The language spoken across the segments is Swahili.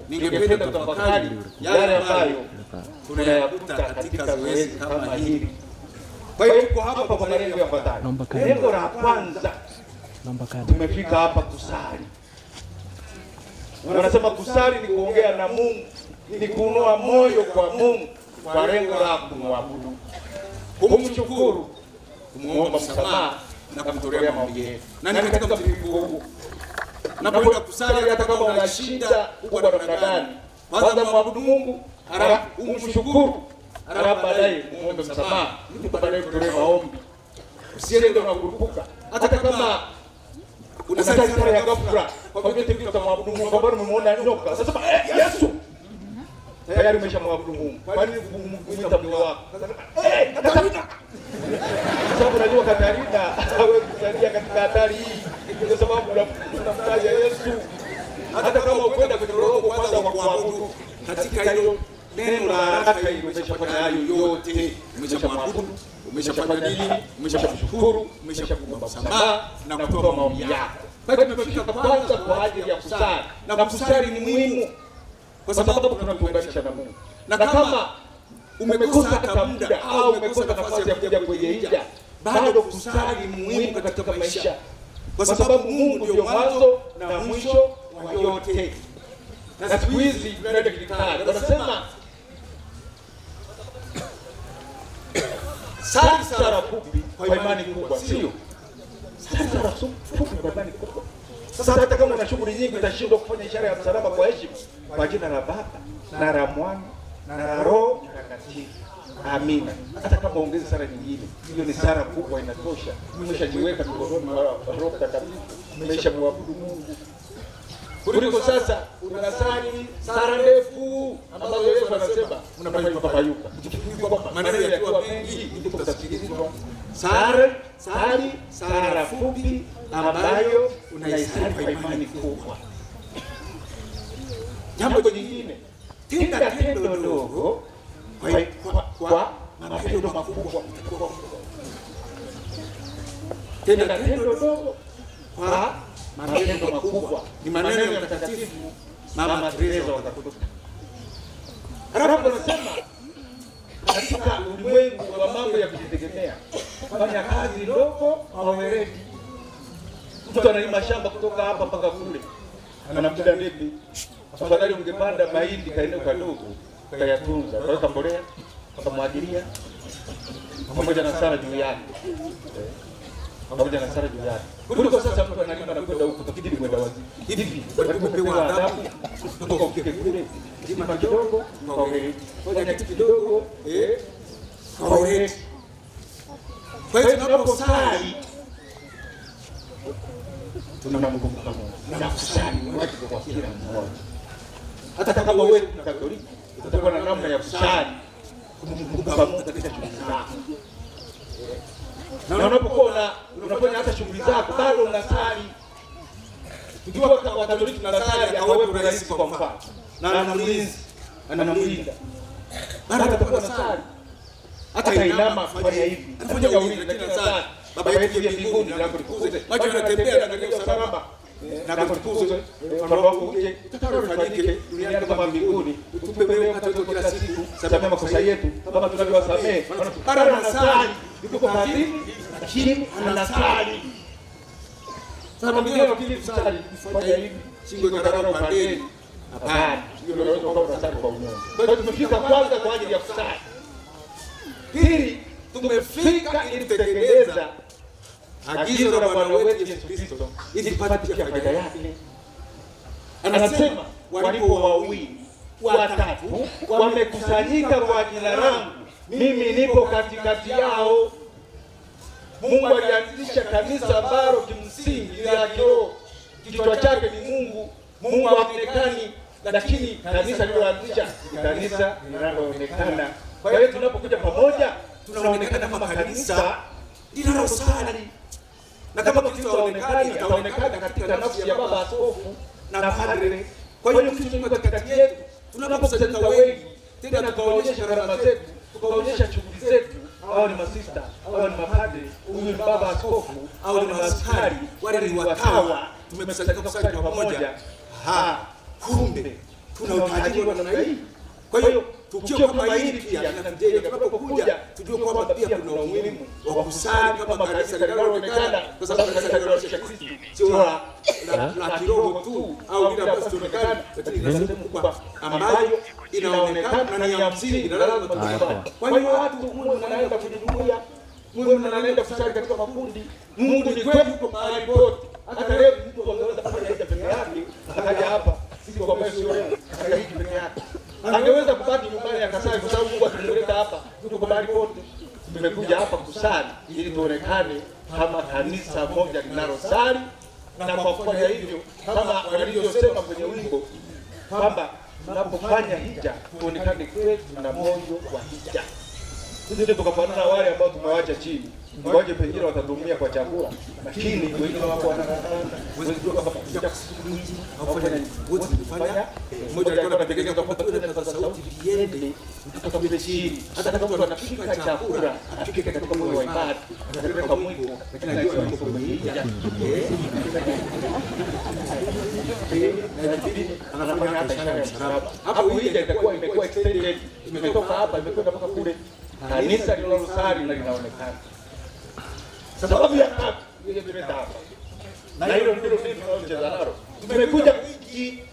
ningependa kutafakari yale ambayo tunayakuta katika zoezi kama hili. Kwa hiyo tuko hapa kwa malengo yafuatayo. Lengo la kwanza, tumefika hapa kusali. Wanasema kusali ni kuongea na Mungu, ni kuinua moyo kwa Mungu kwa lengo la kumwabudu, kumshukuru, kumuomba msamaha na kumtolea maombi yetu. Na ni katika mtiririko huu unapoenda kusali, hata kama una shida uko namna gani, kwanza muabudu Mungu, halafu umshukuru, halafu baadaye muombe msamaha, ndipo baadaye kutolewa maombi. Usiende unakurupuka, hata kama unasali sala ya ghafla kwa vile vitu vya muabudu Mungu, kwa sababu umeona nyoka sasa Yesu tayari umeshamwabudu Mungu. Kwa nini kumuita Mungu wako? Katarina. Sababu unajua Katarina hawezi kusaidia katika hatari hii, kwa sababu unamtaja Yesu. Hata kama ukwenda kwenye roho kwanza kwa kuabudu, katika hilo neno la haraka hilo umeshafanya hayo yote, umeshamwabudu, umeshafanya nini, umeshamshukuru, umeshakuomba msamaha na kutoa maombi yako. Kwa hiyo tumefika kwanza kwa ajili ya kusali, na kusali ni muhimu kwa sababu tunatuunganisha na Mungu. Na kama umekosa hata muda au umekosa nafasi ya kuja kwenye hija, bado kusali ni muhimu katika maisha, kwa sababu Mungu ndio mwanzo na mwisho wa yote. Na siku hizi tunaenda kidijitali, wanasema sali sala fupi kwa imani kubwa, sio sali sala fupi kwa imani kubwa. Sasa hata kama una shughuli nyingi utashindwa kufanya ishara ya msalaba kwa heshima, kwa jina la Baba na la Mwana na la Roho Mtakatifu. Amina. Hata kama ongeze sala nyingine, hiyo ni sala kubwa, inatosha. Umeshajiweka mikononi mwa Roho Mtakatifu, umeshamwabudu Mungu. Kuliko sasa unasali sala ndefu ambazo Yesu anasema unafanya kupapayuka. Kwa maneno yakiwa mengi ndipo utasikilizwa. Sali sala fupi ambayo unaisali kwa imani kubwa. Jambo jingine, tenda tendo dogo kwa matendo makubwa. Tenda tendo dogo kwa matendo makubwa. Ni maneno ya Mtakatifu Mama Teresa wa Calcutta. Halafu anasema katika ulimwengu wa mambo ya kujitegemea, fanya kazi ndogo kwa weledi. Mtu analima shamba kutoka hapa mpaka kule, anamkuta ndege. Afadhali ungepanda mahindi kaeneo kadogo, kayatunza, kaweka mbolea, kamwagilia, pamoja na sala juu yake. Pamoja na sala juu yake. Kuliko sasa mtu analima na kwenda huko tukidili kwenda wazi. Hivi walipopewa adabu kutoka ukike kule, lima kidogo kwa weledi. Fanya kitu kidogo kwa weledi. Kwa hiyo tunaposali tunamkumbuka Mungu. Na kusali ni wajibu kwa kila mmoja. Hata kama wewe ni Katoliki, utakuwa na namna ya kusali kumkumbuka Mungu katika shughuli zako. Na unapokuwa unafanya hata shughuli zako bado unasali. Tukiwa kama Katoliki tunasali au rais kwa mfano, na anamlinzi, anamlinda, bado atakuwa unasali. Hata inama fanya hivi, anafanya ulinzi, lakini sasa Baba yetu aliye mbinguni, lango likuzwe, macho yanatembea na usalama, na kutukuzwe ufalme wako uje, utakalo lifanyike duniani kama mbinguni. Utupe leo mkate wetu kila siku, samehe makosa yetu kama tunavyowasamehe. Bado anasali, yuko kazini lakini anasali. Sasa mbinguni wakili kusali, kufanya hivi, shingo ikarara upandeni. Hapana, hiyo ndio unaweza kuwa unasali kwa unyonge. Kwa hiyo tumefika kwanza kwa ajili ya kusali. Pili, tumefika ili kutekeleza agizo la Bwana wetu Yesu Kristo ili tupate pia faida yake. Anasema walipo wawili watatu wamekusanyika kwa jina langu, mimi nipo katikati yao. Mungu alianzisha kanisa ambalo kimsingi la kiroho, kichwa chake ni Mungu. Mungu haonekani, lakini kanisa liloanzisha ni kanisa linaloonekana. Kwa hiyo tunapokuja pamoja tunaonekana kama kanisa linalosali. Na kama Kristo haonekani, ataonekana katika nafsi ya baba askofu na padre. Kwa hiyo Kristo yuko katikati yetu. Tunapokusanyika wengi, tena tukaonyesha gharama zetu, tukaonyesha shughuli zetu, au ni masista, au ni mapadre, huyu ni baba askofu, au ni maaskari, wale ni watawa, tumekusanyika pamoja. Kumbe tuna utajiri wa namna hii. Kwa hiyo tukio kama hili pia linatujenga, tunapokuja tujue kwamba pia kuna umuhimu wa kusali kama kanisa linaloonekana, kwa sababu kanisa linaloonyesha Kristo sio la kiroho tu au ile ambayo tunaonekana, lakini ni sehemu kubwa ambayo inaonekana na ni ya msingi na lazima tufahamu. Kwa hiyo watu mnaenda kwenye jumuiya, mnaenda kusali katika makundi, Mungu ni kweli yuko mahali pote. Hata leo mtu angeweza kufanya hija peke yake, akaja hapa sisi kwa mwezi leo, akaja hija peke yake. Angeweza kubaki nyumbani akasali, kwa sababu Mungu atumleta hapa, tuko mahali pote. Tumekuja hapa kusali ili tuonekane kama kanisa moja linalosali, na kwa kufanya hivyo kama walivyosema kwenye wimbo kwamba tunapofanya hija tuonekane kwetu na moyo wa hija. Sisi tukafanana wale ambao tumewacha chini. Ngoje pengine watadumia kwa chakula, lakini wengine wako wanaranda. Wewe ndio kama kuja kusikiliza au kufanya nini? Wote tulifanya mmoja alikuwa anapendelea kwa sababu ile sauti iende tukatoke chini. Hata kama mtu anapika chakula, apike katika moyo wa ibada, katika mwiko, lakini anajua yuko kwenye hija. Anafanya hata ishara ya msalaba. Hapo hija imekuwa extended, imetoka hapa imekwenda mpaka kule. Kanisa linalosali na linaonekana. Sababu ya tatu ile tumeleta hapa, na hilo ndilo mimi tunalocheza nalo. Tumekuja wiki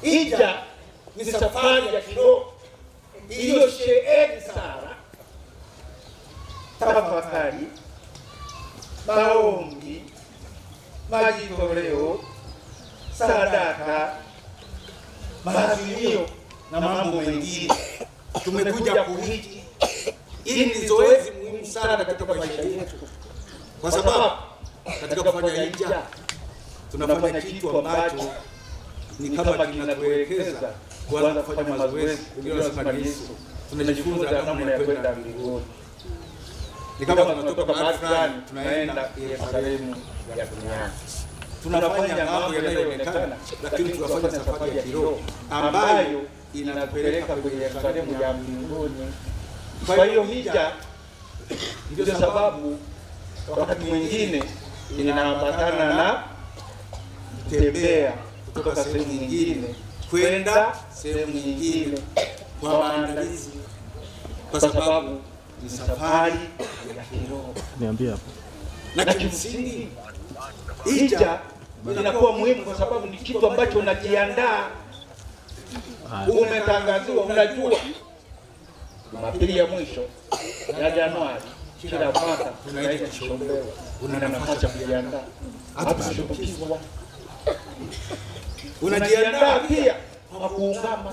hija ni safari ya kiroho iliyosheheni sala, tafakari, maombi, majitoleo, sadaka, maazimio na mambo mengine. Tumekuja kuhiji. Hili ni zoezi muhimu sana katika maisha yetu, kwa sababu katika kufanya hija tunafanya kitu ambacho ni kama kinatuelekeza kuanza kufanya mazoezi. Wengine wanasema ni Yesu, tunajifunza namna ya kwenda mbinguni. Ni kama tunatoka mahali fulani tunaenda Yerusalemu ya duniani. Tunafanya mambo yanayoonekana, lakini tunafanya safari ya kiroho ambayo inapeleka kwenye Yerusalemu ya mbinguni. Kwa hiyo hija ndio sababu wakati mwingine inaambatana na kutembea kutoka sehemu nyingine kwenda sehemu nyingine kwa maandalizi, kwa sababu ni safari ya kiroho. Niambie hapo. Na kimsingi hija inakuwa muhimu kwa sababu ni kitu ambacho unajiandaa, umetangaziwa, unajua Jumapili ya mwisho ya Januari kila mwaka tunaita Kishombeo, una nafasi ya kujiandaa. Hatushukizwa. Unajiandaa pia kwa kuungama.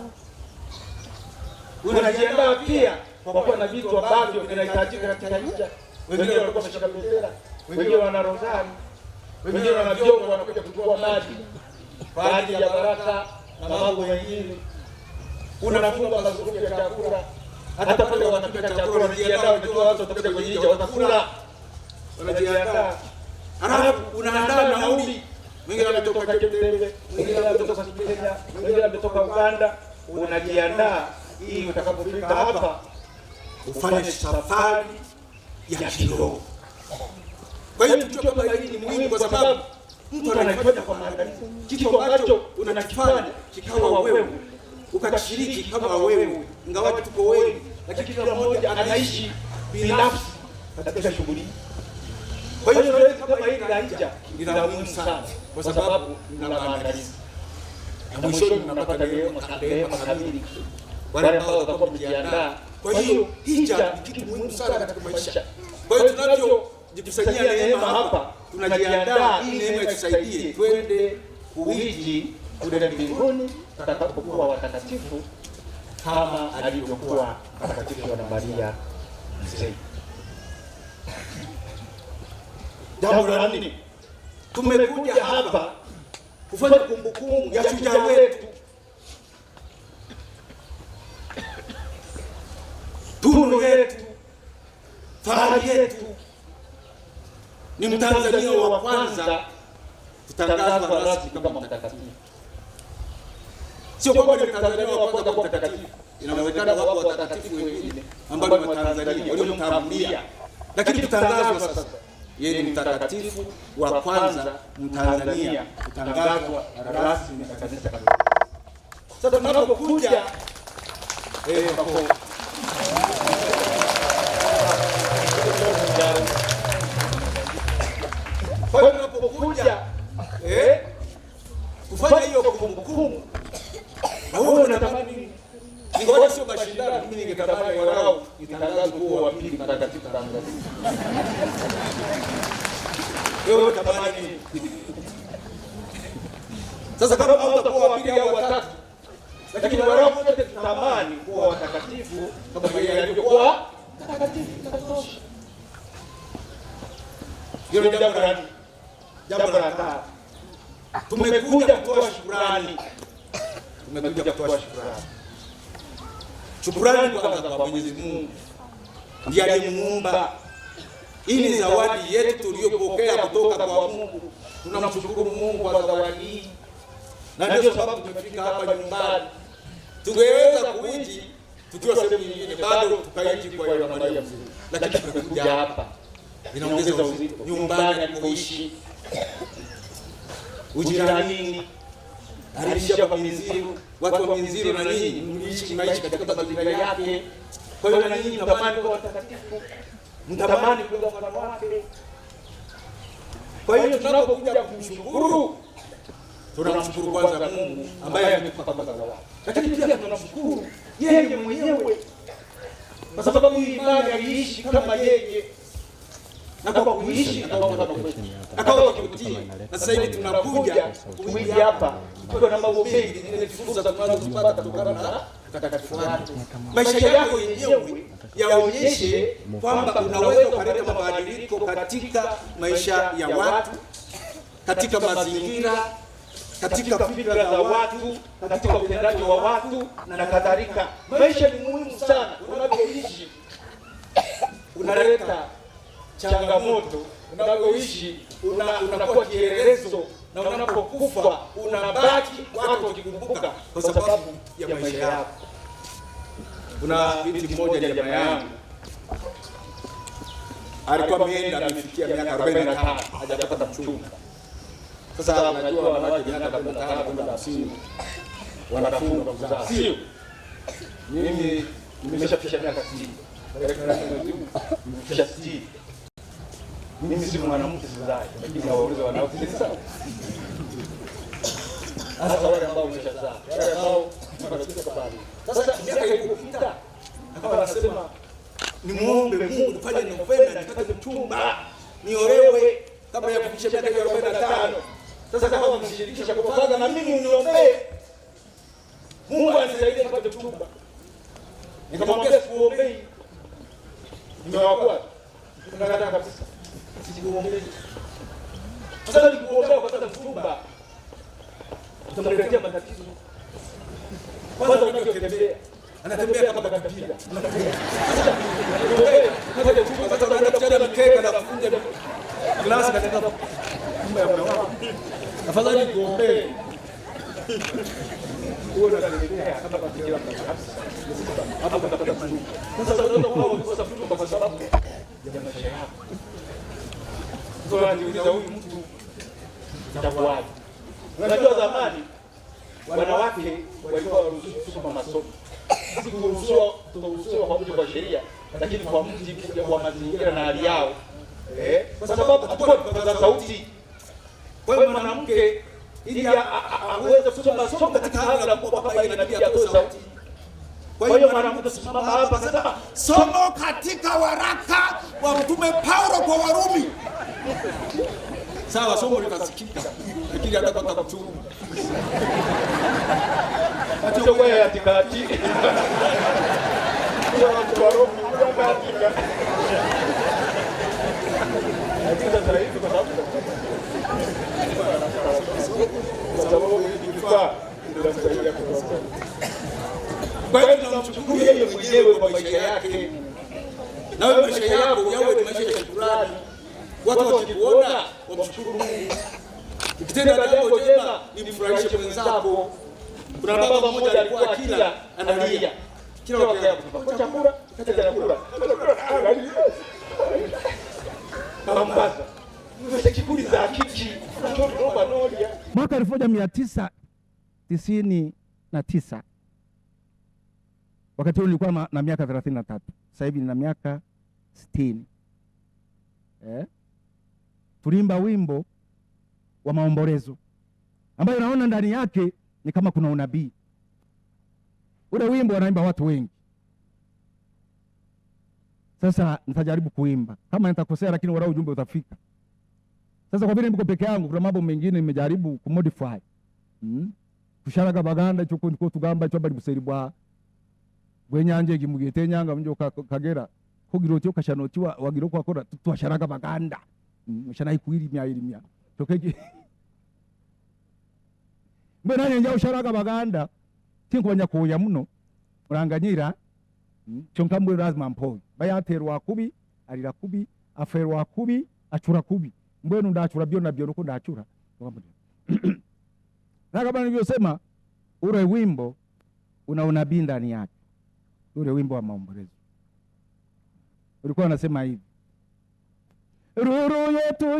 Unajiandaa pia kwa kuwa na vitu ambavyo vinahitajika katika hija. Wengine walikuwa wameshika bendera, wengine wana rozari, wengine wana vyombo wanakuja kuchukua maji kwa ajili ya baraka na mambo mengine. Unafunga mazungumzo ya chakula. Hata pale wanapika chakula wanajiandaa, unajua watu watakuja kwenye hija watakula. Wanajiandaa. Halafu unaandaa nauli. Wengine wametoka Kenya, wengine wametoka Kenya, wengine wametoka Uganda. Unajiandaa ili utakapofika hapa ufanye safari ya kiroho. Kwa hiyo tukio kama hili ni muhimu kwa sababu mtu anafanya kwa maandalizi. Kitu ambacho unakifanya kikawa wewe, ukashiriki kama wewe, ingawa tuko wengi, lakini kila mmoja anaishi binafsi katika shughuli. Kwa hiyo zoezi kama hili la hija lina muhimu sana kwa sababu lina maandalizi. Na mwishoni mnapata neema kamili wale ambao watakuwa wamejiandaa. Kwa hiyo hija ni kitu muhimu sana katika maisha. Kwa hiyo tunavyojikusanyia neema hapa, tunajiandaa ili neema itusaidie twende kuhiji kule mbinguni tutakapokuwa watakatifu kama alivyokuwa mtakatifu Bikira Maria mzee. Jambo la nne, tumekuja hapa kufanya kumbukumbu ya shujaa wetu, tunu yetu, fahari yetu. Ni Mtanzania wa kwanza kutangazwa rasmi kama mtakatifu. Sio kwamba ni Mtanzania wa kwanza kuwa mtakatifu, inawezekana wapo watakatifu wengine ambao ni Watanzania waliomtambulia, lakini tutangazwa sasa yeye ni mtakatifu wa kwanza Mtanzania kutangazwa rasmi na kanisa Katoliki. Sasa tunapokuja kwa hiyo tunapokuja kufanya hiyo kumbukumbu, na wewe unatamani, ingawa sio mashindano, mimi ningetamani walau nitangaze kuwa wa pili mtakatifu Tanzania. Wewe unatamani sasa kama utakuwa wa pili au wa tatu, lakini walau wote tutamani kuwa watakatifu kama yeye alivyokuwa mtakatifu. Hilo ni jambo la tatu. Tumekuja kutoa shukrani. Shukrani kwanza kwa Mwenyezi Mungu ndiye aliyemuumba. Hii ni zawadi yetu tuliyopokea kutoka kwa Mungu. Tunamshukuru Mungu kwa zawadi hii, na ndio sababu tumefika hapa nyumbani. Tungeweza kuishi tukiwa sehemu nyingine, bado tukaishi kwa Bikira Maria mzuri, lakini tumekuja hapa, inaongeza uzito. Nyumbani alipoishi, ujiranini, aliishi kwa Minziru, watu wa Minziru na nyinyi mnaishi katika mazingira yake. Kwa hiyo na nyinyi mtamani kwa watakatifu, mtamani kwa mfano wake. Kwa hiyo tunapokuja kumshukuru, tunamshukuru kwanza Mungu ambaye ametupa zawadi, lakini pia tunamshukuru yeye mwenyewe, kwa sababu imani aliishi kama yeye, na kwa kuishi akawa kiutii. Na sasa hivi tunakuja kuishi hapa, tuko na mambo mengi, ni fursa tunazopata kutokana na utakatifu wake. Maisha yako yenyewe yaonyeshe kwamba unaweza kuleta mabadiliko katika maisha ya watu, katika mazingira, katika fikra za watu, katika utendaji wa watu na kadhalika. Maisha ni muhimu sana. Unapoishi unaleta changamoto, unapoishi unakuwa kielelezo, na unapokufa unabaki watu wakikumbuka kwa sababu ya maisha yako. Kuna binti mmoja jamaa yangu alikuwa amefikia miaka 45 hajapata mchumba. Sasa unajua wanawake miaka 45 kwenda 50 wanafunga kuzaa, sio? Mimi nimeshafikisha miaka 60. Nimesha 60. Mimi si mwanamke sizai, lakini nawauliza wanawake sasa. Sasa wale ambao wameshazaa, wale ambao wanafika pale. Sasa miaka ilipofika, akawa anasema nimuombe Mungu tufanye novena nipate mchumba, niolewe kabla ya kufikisha miaka 45. Sasa kama mnishirikisha kwa kwanza, na mimi uniombee Mungu anisaidie nipate mchumba. Nikamwambia sikuombei. Nimewakuwa tunakataa kabisa. Sikuombei. Sasa nikuombea kupata mchumba, utamletea matatizo. Kwanza unatembea, anatembea kama katapila. Sasa unataka mkeka na kufunja glasi katika nyumba ya mama. Afadhali kuombea. Wewe unatembea kama katapila kabisa. Hapo utapata mchumba. Sasa unaweza kuwa umekosa mchumba kwa sababu ya maisha yako. Sasa anajiuliza huyu mtu itakuwaje? Unajua zamani wanawake walikuwa waruhusiwa kwa masomo. Sisi kuruhusiwa kwa mujibu wa sheria, lakini kwa mujibu wa mazingira na hali yao. Kwa sababu hatukuwa tunapaza sauti. Kwa hiyo mwanamke ili aweze kusoma somo katika hali ya kuwa baba inabidi atoe sauti. Kwa hiyo mwanamke simama hapa sasa, somo katika waraka wa Mtume Paulo kwa Warumi. Sawa, somo likasikika, lakini hataka kuchunga. Acha kwa ya tikati. Kwa Warumi unataka. Hakika sasa hivi kwa sababu hii kifaa ndio msaidia kutoka. Kwa hiyo tunamshukuru yeye mwenyewe kwa maisha yake. Na wewe maisha yako yawe ni maisha ya shukrani. Watu wakikuona wamshukuru Mungu. Ukitenda jambo jema nimfurahishe mwenzako. Kuna baba mmoja alikuwa kila analia. Kila wakati kwa chakula, kata chakula. Mambaza. Msekikuli za kiki. Mwaka 1993 29. Wakati huo nilikuwa na miaka 33. Sasa hivi nina miaka 60. Tulimba wimbo wa maombolezo ambayo naona ndani yake ni kama kuna unabii. Ule wimbo wanaimba watu wengi. Sasa nitajaribu kuimba. Kama nitakosea lakini wala ujumbe utafika. Sasa kwa vile niko peke yangu, kuna mambo mengine nimejaribu kumodify. Kusharaga baganda cyoko ndiko tugamba cyo bari buseribwa. Gwenyanje gimugete nyanga mjo kagera. Kugira cyo kashanoti wagira ko akora twasharaga baganda. Mushana ikwiri tokeje. Mbona nyenja usharaga baganda. Tinkubanya kuya muno. Uranganyira. Chonkambwe lazima mpoyi. Bayaterwa kubi, alira kubi, aferwa kubi, achura kubi. Mbwenu ndachura byona byo nuko ndachura. Na kama nilivyosema, ule wimbo una unabii ndani yake. Ule wimbo wa maombolezo. Ulikuwa unasema hivi. Ruru yetu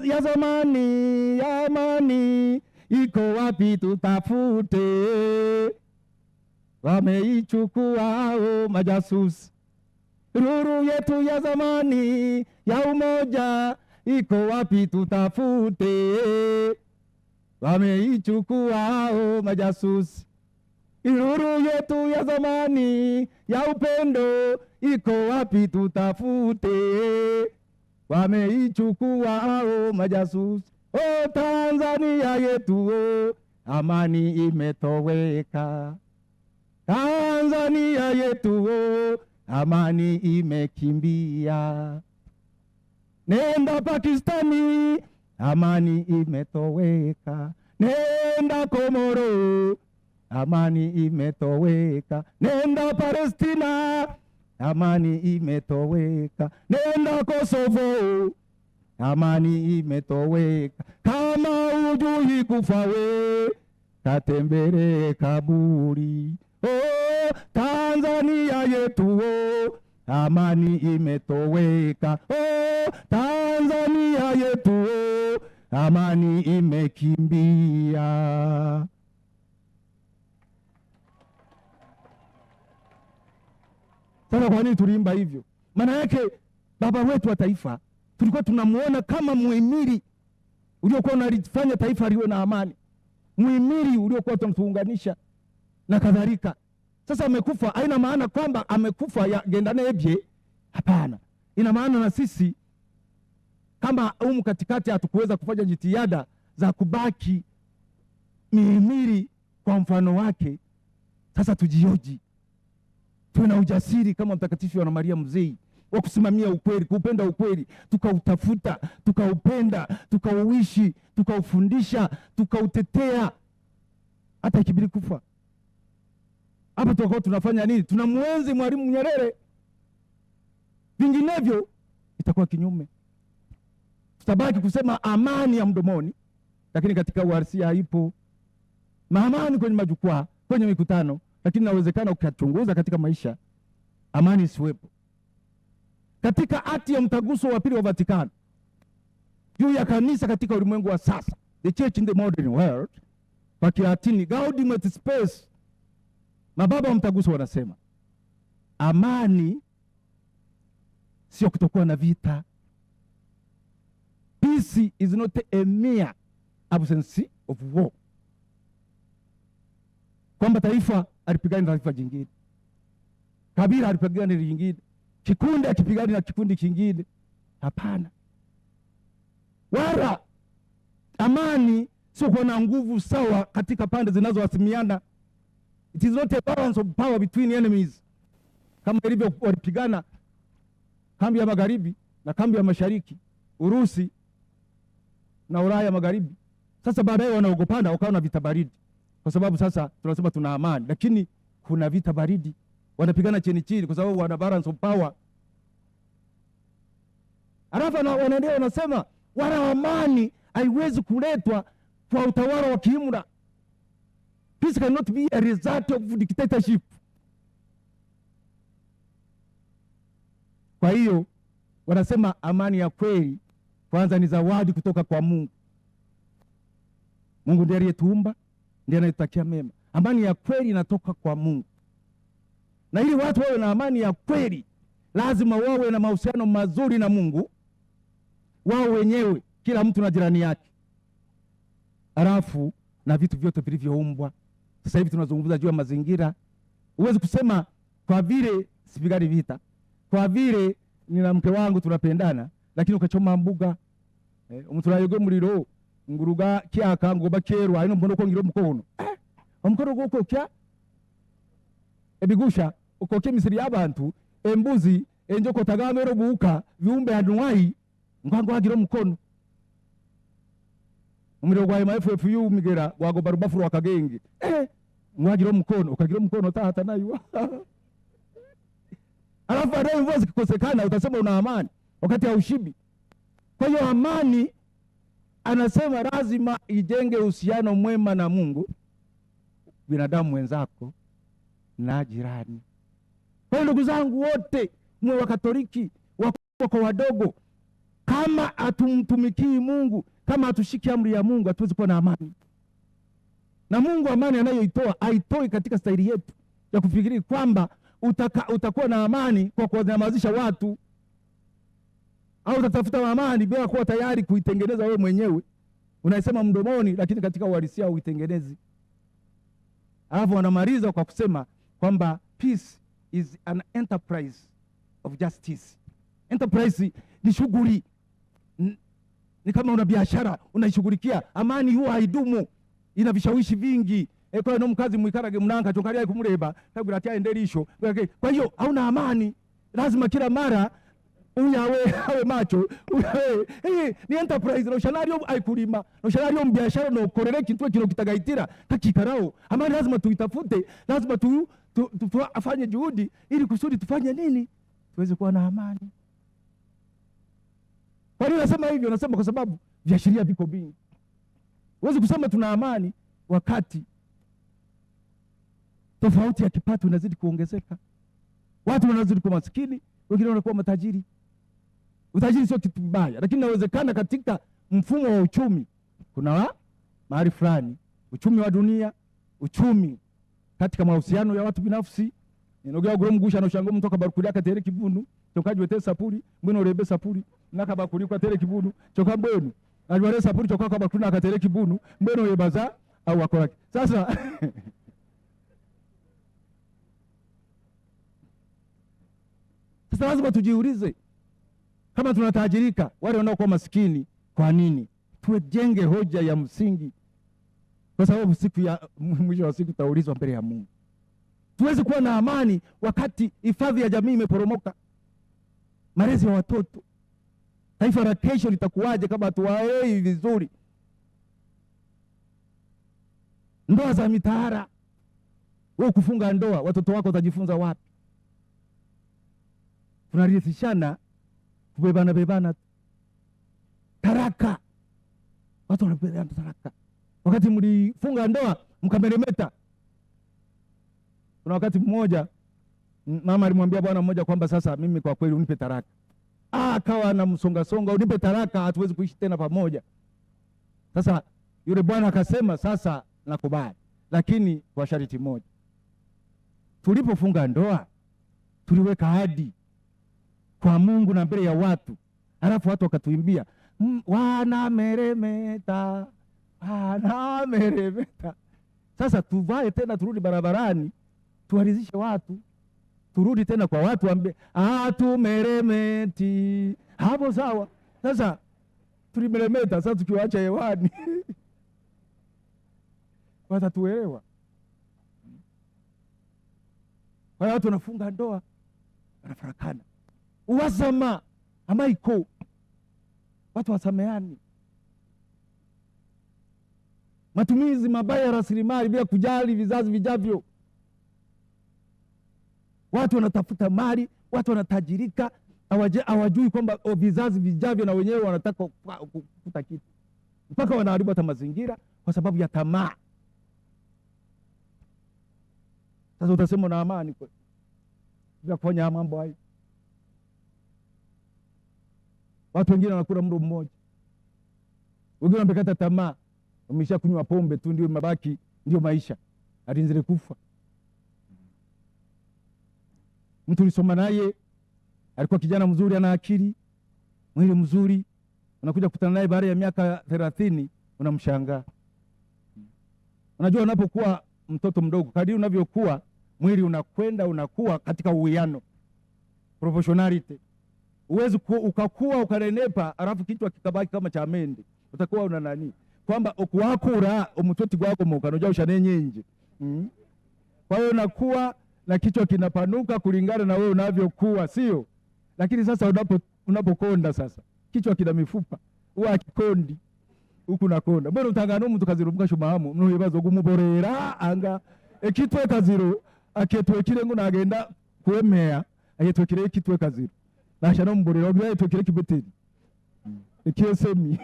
ya zamani, ya amani, iko wapi tutafute? Wameichukua majasusi. Ruru yetu ya zamani, ya umoja, iko wapi tutafute? Wameichukua majasusi. Ruru yetu ya zamani, ya upendo, iko wapi tutafute? Wameichukua majasusi. O Tanzania yetu, amani imetoweka. Tanzania yetu, amani imekimbia. Nenda Pakistani, amani imetoweka. Nenda Komoro, amani imetoweka. Nenda Palestina, amani imetoweka. Nenda Kosovo, amani imetoweka. Kama ujui kufawe, katembere kaburi. Oh, Tanzania yetu, amani imetoweka. Oh, Tanzania yetu, amani imekimbia. Sasa kwa nini tuliimba hivyo? Maana yake baba wetu wa taifa tulikuwa tunamuona kama muhimili uliokuwa unalifanya taifa liwe na amani, muhimili uliokuwa tunatuunganisha na kadhalika. Sasa amekufa, haina maana kwamba amekufa ya gendane ebye. Hapana, ina maana na sisi kama katikati hatukuweza kufanya jitihada za kubaki mihimili kwa mfano wake. Sasa tujioji, tuwe na ujasiri kama Mtakatifu Yohana Maria Mzee wa kusimamia ukweli, kupenda ukweli, tukautafuta, tukaupenda, tukauishi, tukaufundisha, tukautetea hata ikibidi kufa. Hapa tutakuwa tunafanya nini? Tunamuenzi Mwalimu Nyerere. Vinginevyo itakuwa kinyume. Tutabaki kusema amani ya mdomoni, lakini katika uhalisia haipo. Amani kwenye majukwaa, kwenye mikutano, lakini inawezekana ukachunguza katika maisha amani isiwepo. Katika hati ya Mtaguso wa Pili wa Vatikano juu ya kanisa katika ulimwengu wa sasa, the church in the modern world, kwa Kilatini Gaudium et Spes, mababa wa mtaguso wanasema amani sio kutokuwa na vita. Peace is not a mere absence of war. Kwamba taifa alipigana na taifa jingine, kabila alipigana na jingine, kikundi akipigana na kikundi kingine. Hapana. Wala amani sio kuwa na nguvu sawa katika pande zinazohasimiana. It is not a balance of power between enemies, kama ilivyo walipigana kambi ya magharibi na kambi ya mashariki, Urusi na Ulaya magharibi. Sasa baadaye wanaogopana, wakawa na vita baridi, kwa sababu sasa tunasema tuna amani, lakini kuna vita baridi, wanapigana chini chini kwa sababu wana balance of power. Alafu wanaendelea wanasema wala amani haiwezi kuletwa kwa utawala wa kiimla. Peace cannot be a result of dictatorship. Kwa hiyo wanasema amani ya kweli kwanza ni zawadi kutoka kwa Mungu. Mungu ndiye aliyetuumba, ndiye anayetakia mema. Amani ya kweli inatoka kwa Mungu, na ili watu wawe na amani ya kweli lazima wawe na mahusiano mazuri na Mungu, wao wenyewe, kila mtu na jirani yake, halafu na vitu vyote vilivyoumbwa. Sasa hivi tunazungumza juu ya mazingira. Huwezi kusema kwa vile sipigani vita, kwa vile nina mke wangu tunapendana, lakini ukachoma mbuga umuturayoge muriro nguruga kyaka ngoba kerwa ino mbono ko ngiro mukono omukono goko kya ebigusha ukoke misiri y'abantu embuzi enjoko tagamero buka viumbe hanwai ngwango hagiro mukono umuriro gwa MFFU migera gwagoba rubafu rwakagenge ngwagiro mukono ukagira mukono tata nayo alafu baadaye mvua zikikosekana utasema una amani wakati haushibi. Kwa hiyo amani, anasema lazima ijenge uhusiano mwema na Mungu, binadamu wenzako na jirani. Kwa hiyo ndugu zangu wote, mwe wa Katoliki, wakubwa kwa wadogo, kama hatumtumikii Mungu, kama hatushiki amri ya Mungu, hatuwezi kuwa na amani. Na Mungu amani anayoitoa haitoi katika staili yetu ya kufikiri kwamba utakuwa na amani kwa kuwanyamazisha watu, au utatafuta amani bila kuwa tayari kuitengeneza wewe mwenyewe. Unaisema mdomoni, lakini katika uhalisia huitengenezi. Alafu wanamaliza kwa kusema kwamba peace is an enterprise of justice. Enterprise ni shughuli, ni kama una biashara unaishughulikia. Amani huwa haidumu, ina vishawishi vingi. Kwa no mkazi mwikarage mnanka chonkalia kumureba tabira tia endelisho. Kwa hiyo hauna amani, lazima kila mara uyawe hawe macho uyawe ni enterprise no shanario aikulima no shanario mbiashara no korere kintu kino kitagaitira takikarao. Amani lazima tuitafute, lazima afanye juhudi ili kusudi tufanye nini tuweze kuwa na amani. Kwa nini nasema hivyo? Nasema kwa sababu viashiria viko vingi. Huwezi kusema tuna amani wakati tofauti ya kipato inazidi kuongezeka, watu wanazidi kuwa maskini, wengine wanakuwa matajiri. Utajiri sio kitu mbaya, lakini inawezekana katika mfumo wa uchumi kuna mahali fulani, uchumi wa dunia, uchumi katika mahusiano ya watu binafsi, inogea gro mgusha no shango mtoka barukuri akatere kibunu tokaje wete sapuri mbona urebe sapuri naka bakuri kwa tere kibunu choka mbonu ajware sapuri choka kwa bakuri akatere kibunu mbona uyebaza au akora. Sasa sasa lazima tujiulize, kama tunatajirika, wale wanaokuwa maskini kwa nini? Tujenge hoja ya msingi, kwa sababu siku ya mwisho wa siku taulizwa mbele ya Mungu. Tuwezi kuwa na amani wakati hifadhi ya jamii imeporomoka, malezi ya watoto. Taifa la kesho litakuwaje kama tuwaelei vizuri? Ndoa za mitahara, wewe kufunga ndoa, watoto wako watajifunza wapi? Tunarithishana bebana taraka, watu wanapenda taraka. Wakati mlifunga ndoa mkameremeta. Kuna wakati mmoja mama alimwambia bwana mmoja kwamba sasa mimi kwa kweli unipe taraka. Akawa na msonga, unipe taraka, hatuwezi kuishi tena pamoja. Sasa yule bwana akasema sasa nakubali, lakini kwa sharti moja. Tulipofunga ndoa tuliweka ahadi kwa Mungu na mbele ya watu, alafu watu wakatuimbia wanameremeta. Sasa tuvae tena turudi barabarani tuwaridhishe watu, turudi tena kwa watu ambe tumeremeti hapo sawa. Sasa tulimeremeta, sasa tukiwaacha hewani watatuelewa. Kwa hiyo watu wanafunga ndoa wanafarakana, uwazama amaiko, watu wasameani, matumizi mabaya ya rasilimali bila kujali vizazi vijavyo. Watu wanatafuta mali, watu wanatajirika, hawajui kwamba vizazi vijavyo na wenyewe wanataka kukuta kitu, mpaka wanaharibu hata mazingira kwa sababu ya tamaa. Sasa utasema na amani kwa bila kufanya mambo hayo? Watu wengine wanakula mlo mmoja, wengine wamekata tamaa, wamesha kunywa pombe tu ndio mabaki, ndio maisha. alinzile kufa. Mtu ulisoma naye alikuwa kijana mzuri, ana akili, mwili mzuri, unakuja kukutana naye baada ya miaka 30 unamshangaa. Unajua unapokuwa mtoto mdogo, kadiri unavyokuwa mwili unakuwa katika uwiano, proportionality. Uwezi ukakua ukanenepa alafu kichwa kikabaki kama cha mende, utakuwa una nani, kwamba okuwakura umutoti gwako mukanoja ushanenyenje. Kwa hiyo unakuwa na kichwa kinapanuka kulingana na wewe unavyokuwa, sio? Lakini sasa unapokonda sasa kichwa kina mifupa, uwa kikondi huku nakonda. Mbona utangana mtu kaziro mukashumahamu mnuhibazo gumuborera anga ekitwe kaziro aketwe kirengo nagenda kwemea ayetwe kire kitwe kaziro nasha no mborera ogira ayetwe kire kibeteri ekiyesemi.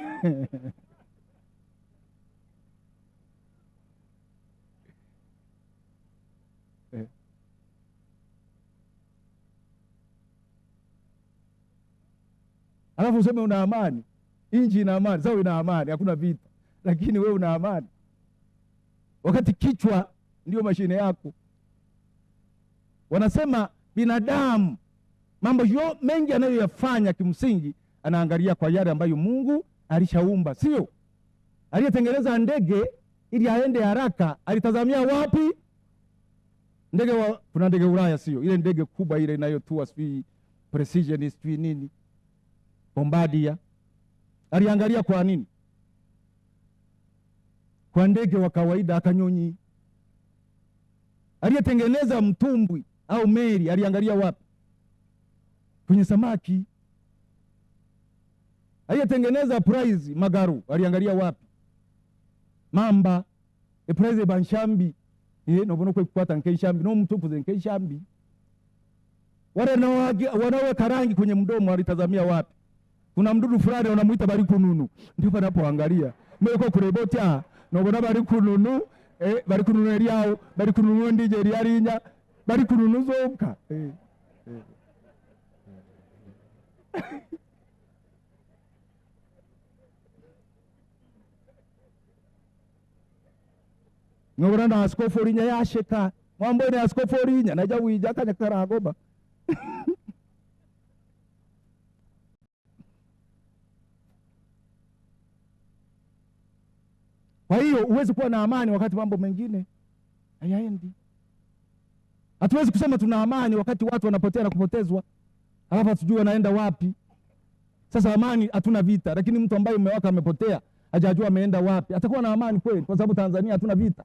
Alafu useme una amani, inji ina amani, sawa, ina amani, hakuna vita, lakini wewe una amani wakati kichwa ndio mashine yako. Wanasema binadamu mambo mengi anayoyafanya kimsingi anaangalia kwa yale ambayo Mungu alishaumba, sio? Aliyetengeneza ndege ili aende haraka alitazamia wapi? Kuna ndege Ulaya, sio? Ile ndege kubwa ile inayotua sijui precision sijui nini, Bombardier. Aliangalia kwa nini? Kwa ndege wa kawaida akanyonyi. Aliyetengeneza mtumbwi au meli aliangalia wapi? Kwenye samaki. Aliyetengeneza prize magaru aliangalia wapi? Mamba. Prize banshambi nobono kwe kukwata nkeshambi no mtupuze nkeshambi. Wanawe karangi kwenye mdomo alitazamia wapi? Kuna mdudu fulani wanamuita barikununu, ndio panapoangalia mweko kureboti nobona barikununu barikununu eliao barikununu ndije eliarinya barikununu zonka nobona na askofu olinya yasheka mwambone askofu olinya naja wija kanya karagoba. Kwa hiyo huwezi kuwa na amani wakati mambo mengine hayaendi. Hatuwezi kusema tuna amani wakati watu wanapotea na kupotezwa, alafu hatujui wanaenda wapi. Sasa amani, hatuna vita, lakini mtu ambaye mume wake amepotea hajajua ameenda wapi, atakuwa na amani kweli? Kwa sababu Tanzania hatuna vita.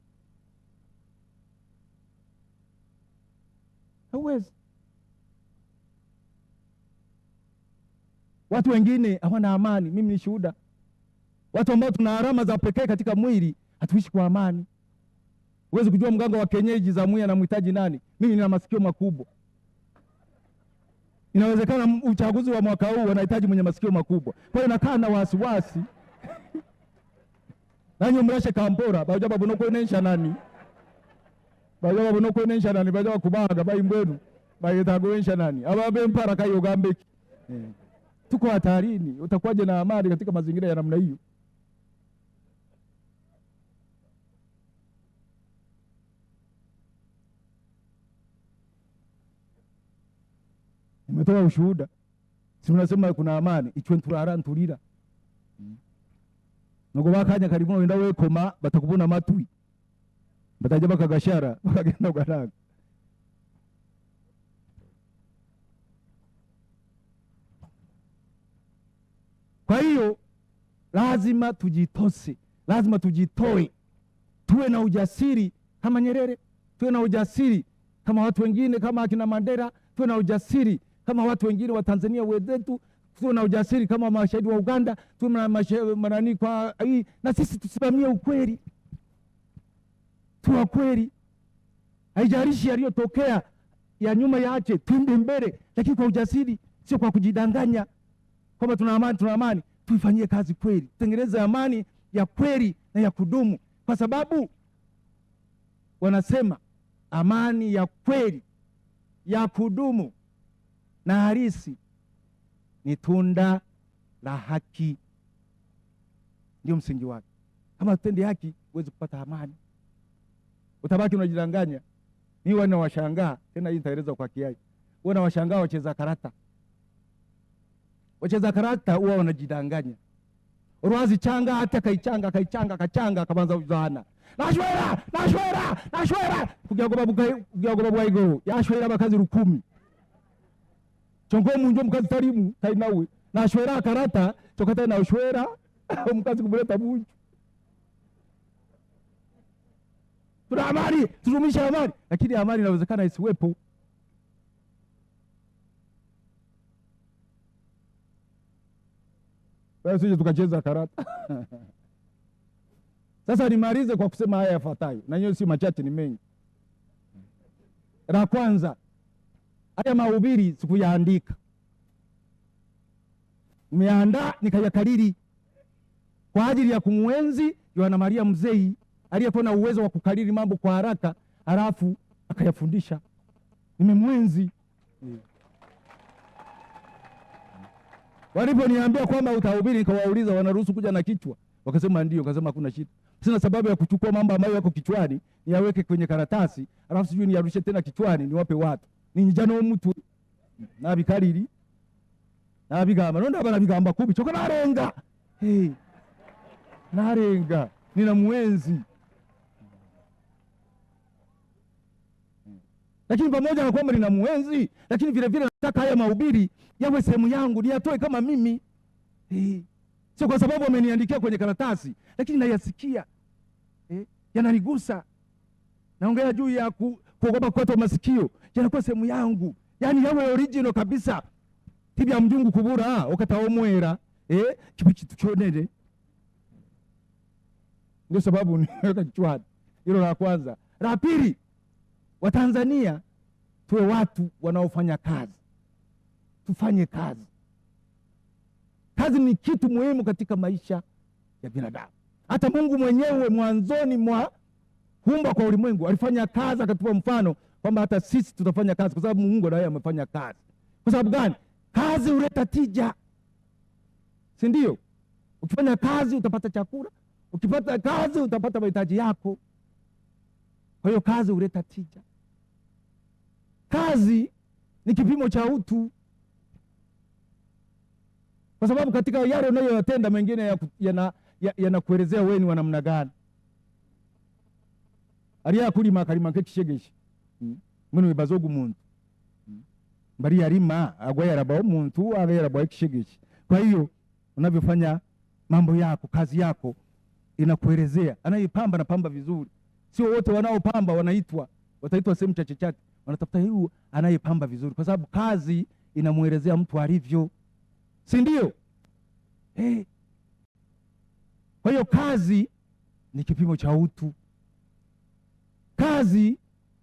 Hauwezi. Watu wengine hawana amani. Mimi ni shuhuda. Watu ambao tuna alama za pekee katika mwili hatuishi kwa amani. Huwezi kujua mganga wa kienyeji za mwili anamhitaji nani. Mimi nina masikio makubwa. Inawezekana uchaguzi wa mwaka huu wanahitaji mwenye masikio makubwa. Kwa hiyo nakaa na wasiwasi. Nanyo mrashe kampora bajaba bono kwenesha nani? Bajaba bono kwenesha nani? Bajaba kubaga bayi mbwenu. Bayetagwensha nani? Ababe mpara kayo gambeki. Tuko hatarini. Utakuwaje na amani katika mazingira ya namna hiyo? Nimetoa ushuhuda. Si mnasema kuna amani, ichwe nturara nturira. Nuko bakanya karibu wenda wekoma batakubona matwi. Bataje bakagashara bakagenda ugaraga. Kwa hiyo lazima tujitose, lazima tujitoe, tuwe na ujasiri kama Nyerere, tuwe na ujasiri kama watu wengine kama akina Mandela, tuwe na ujasiri kama watu wengine wa Tanzania wenzetu, tuwe na ujasiri kama mashahidi wa Uganda, tuwe na mashahidi kwa hii, na sisi tusimamie ukweli, tuwa kweli. Haijalishi yaliyotokea ya nyuma yaache, twende mbele, lakini kwa ujasiri, sio kwa kujidanganya kwamba tuna amani. Tuifanyie kazi kweli, tengeneze amani ya kweli na ya kudumu, kwa sababu wanasema amani ya kweli ya kudumu na halisi ni tunda la haki. Ndio msingi wake. Kama tutende haki, huwezi kupata amani. utabaki unajidanganya. Mimi wanawashangaa tena, hii nitaeleza kwa kiasi. Wanawashangaa wacheza karata. Wacheza karata huwa wanajidanganya. Urwazi changa hata kaichanga kabanza uzana. Nashwera kugira ngo babwayigo yashwera bakazi 10. Chongo munjo mukazi tarimu tai nawe. Nashwera karata chokata na ushwera mukazi kumuleta bunju. Tuna amani, tudumisha amani, lakini amani inawezekana isiwepo. Sije tukacheza karata. Sasa nimalize kwa kusema haya yafuatayo, na hiyo si machache, ni mengi. La kwanza, haya mahubiri sikuyaandika, nimeandaa nikayakariri kwa ajili ya kumwenzi Yohana Maria Mzee aliyekuwa na uwezo wa kukariri mambo kwa haraka halafu akayafundisha. Nimemwenzi. Waliponiambia kwamba utahubiri, nikawauliza wanaruhusu kuja na kichwa, wakasema ndio. Wakasema hakuna shida, sina sababu ya kuchukua mambo ambayo yako kichwani niweke kwenye karatasi alafu sijui niarushe tena kichwani niwape watu. Ninjano mtu na bikariri na bigamba nonda bana bigamba kubi choko narenga. Narenga, nina mwenzi. Lakini pamoja na kwamba nina mwenzi, lakini vile vile nataka haya mahubiri yawe sehemu yangu, niyatoe kama mimi. Sio kwa sababu ameniandikia kwenye karatasi, lakini nayasikia. Yananigusa. Naongea juu ya kuogopa kwa masikio, yanakuwa sehemu yangu. Yaani yawe original kabisa. Tibya mjungu kubura okataomwera kipichi tuchonere. Ndio sababu niweka kichwani. Hilo la kwanza. La pili, Watanzania tuwe watu wanaofanya kazi. Tufanye kazi. Kazi ni kitu muhimu katika maisha ya binadamu. Hata Mungu mwenyewe mwanzoni mwa kuumba kwa ulimwengu alifanya kazi, akatupa mfano kwamba hata sisi tutafanya kazi, kwa sababu Mungu naye amefanya kazi. Kwa sababu gani? Kazi huleta tija, si ndio? Ukifanya kazi utapata chakula, ukipata kazi utapata mahitaji yako. Kwa hiyo kazi huleta tija. Kazi ni kipimo cha utu, kwa sababu katika yale unayoyatenda mengine yanakuelezea wewe ni wa namna gani. Aliya kulima kalima kekishegeshi munu bazogu muntu mbari yarima agwaya raba muntu abera bwa kishegeshi. Kwa hiyo unavyofanya mambo yako, kazi yako inakuelezea. Anayepamba na pamba vizuri. Sio wote wanaopamba wataitwa sehemu chache chache. Wanatafuta huyu anayepamba vizuri, kwa sababu kazi inamuelezea mtu alivyo, si ndio? Kwa hiyo kazi ni kipimo cha utu. Kazi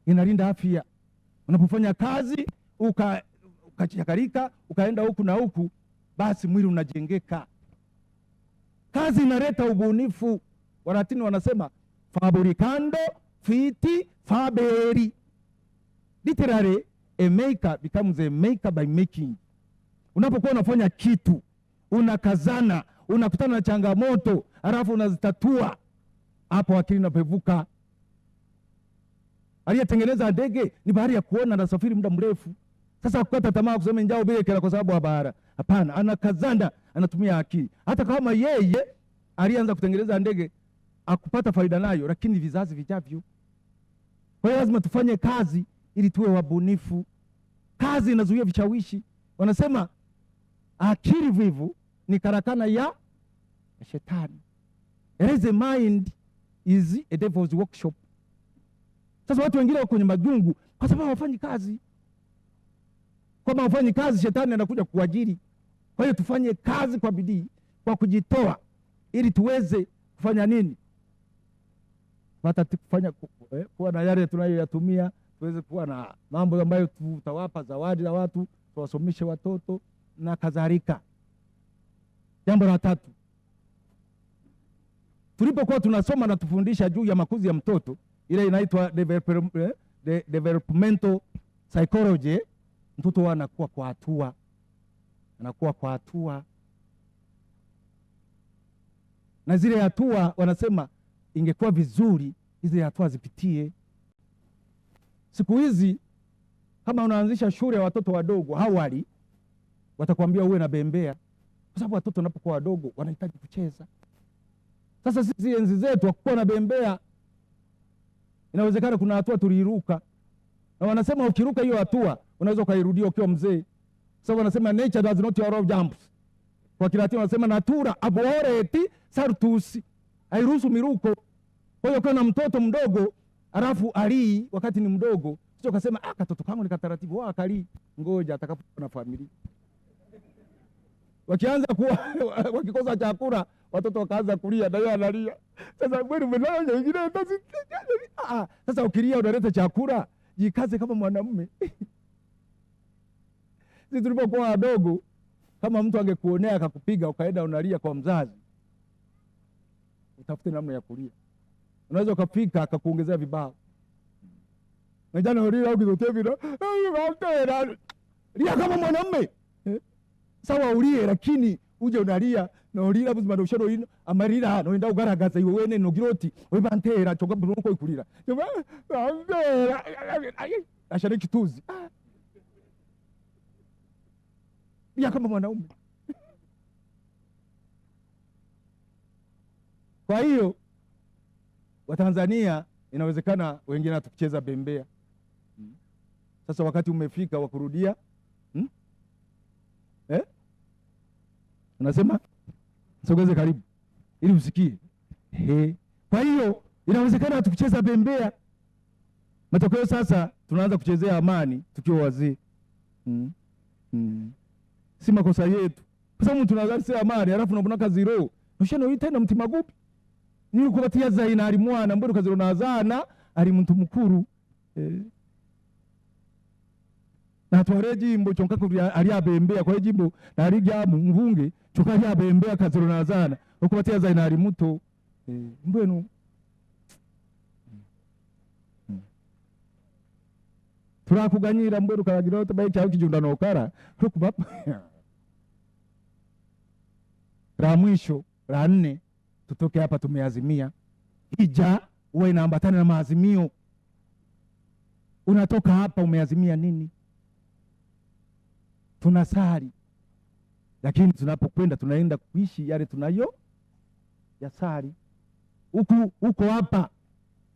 inalinda afya. Unapofanya kazi ukachakarika ukaenda huku na huku, basi mwili unajengeka. Kazi inaleta ubunifu. Walatini wanasema fabricando fiti faberi. Literally, a maker becomes a maker by making. Unapokuwa unafanya kitu, unakazana, unakutana na changamoto, halafu unazitatua, hapo akili inapevuka. Aliyetengeneza ndege ni bahari ya kuona na safiri muda mrefu. Sasa kukata tamaa kusema njao bila kila kwa sababu ya bahara. Hapana, anakazana, anatumia akili. Hata kama yeye alianza kutengeneza ndege akupata faida nayo, lakini vizazi vijavyo. Kwa hiyo lazima tufanye kazi ili tuwe wabunifu. Kazi inazuia vishawishi. Wanasema akili vivu ni karakana ya shetani. The mind is a devil's workshop. Sasa watu wengine wako kwenye majungu kwa sababu hawafanyi kazi. Kama hawafanyi kazi, shetani anakuja kuajiri. Kwa hiyo tufanye kazi kwa bidii, kwa kujitoa, ili tuweze kufanya nini? Kufanya kuwa na yale tunayoyatumia, tuweze kuwa na mambo ambayo tutawapa zawadi za watu, tuwasomeshe watoto na kadhalika. Jambo la tatu, tulipokuwa tunasoma na tufundisha juu ya makuzi ya mtoto, ile inaitwa developmental psychology, mtoto anakuwa kwa hatua, anakuwa kwa hatua, na zile hatua wanasema ingekuwa vizuri hizi hatua zipitie Siku hizi kama unaanzisha shule ya watoto wadogo, awali watakwambia uwe na bembea, kwa sababu watoto wanapokuwa wadogo wanahitaji kucheza. Sasa sisi enzi zetu hakukuwa na bembea. Inawezekana kuna hatua tuliruka, na wanasema ukiruka hiyo hatua unaweza ukairudia ukiwa mzee. Sasa wanasema nature does not allow jumps. Kwa Kilatini wanasema natura abhorret saltus, hairuhusu miruko. Kwa hiyo kana mtoto mdogo alafu alii wakati ni mdogo, sio kasema katoto kangu ni kataratibu, akali ngoja atakapokuwa na familia. Wakianza kuwa wakikosa chakula watoto wakaanza kulia, na yeye analia. Sasa kweli mnaona wengine basi. Sasa ukilia unaleta chakula, jikaze kama mwanamume. Sisi tulipokuwa wadogo, kama mtu angekuonea akakupiga ukaenda unalia kwa mzazi, utafute namna ya kulia. Unaweza ukafika akakuongezea vibao. Najana ulia au kizotevi na lia kama mwanamume. Sawa ulie, lakini uje unalia na ulira buzima ndoshero ino amarira no nda ugaragaza iwe wene no giroti we bantera choga buno ko ikurira ashare kituzi ya kama mwanaume. Kwa hiyo Watanzania inawezekana wengine hatukucheza bembea. Sasa wakati umefika wa kurudia. Unasema sogeze karibu ili usikie. Kwa hiyo inawezekana tukicheza bembea. Matokeo sasa tunaanza kuchezea amani tukiwa wazee. Si makosa yetu. Kwa sababu tunaanza amani alafu unabona kazi roho. Ushano yitenda mtima gupi. Nili kubatia zaina ali mwana mbona kazi runazana ali mtu mukuru. Na tware jimbo chonka kuri ali abembea kwa jimbo na ali jamu mvunge chonka ali abembea kazi runazana okubatia zaina ali muto. Mbwenu turakuganyira mbwenu karagira otabaye cyaho kijunda nokara kuba la mwisho la 4 tutoke hapa tumeazimia hija uwe inaambatana na maazimio. Unatoka hapa umeazimia nini? Tunasali, lakini tunapokwenda tunaenda kuishi yale tunayo yasali. Huko hapa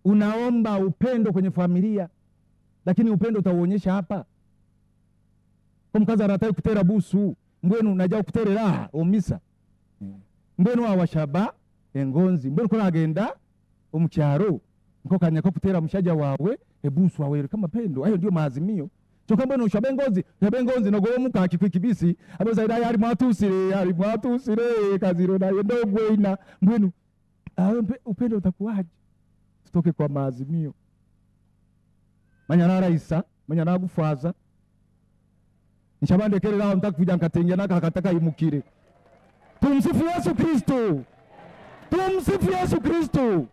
unaomba upendo kwenye familia, lakini upendo utauonyesha hapa. Kwa mkaza anataka kutera busu mbwenu najya kuterera omisa mbwenu awashaba engonzi mbwenu ko agenda omukyaro nko kanya ko kutera mushaja wawe ebusu wawe kama pendo. Hayo ndio maazimio. Choka mbwenu ushabe ngonzi no go muka kibisi abaza ida yari mwatusire kaziro na ndogwe ina mbwenu upendo utakuwaje? Tutoke kwa maazimio. Manyana raisa manyana gufaza nshabande kerera mtakuja nkatengya nakakataka imukire. Tumsifu Yesu Kristo. Tumsifu Yesu Kristo.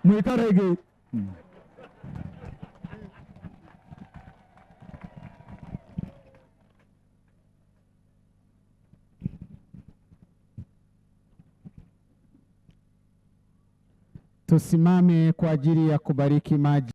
Mwikarege. Tusimame kwa ajili ya kubariki maji.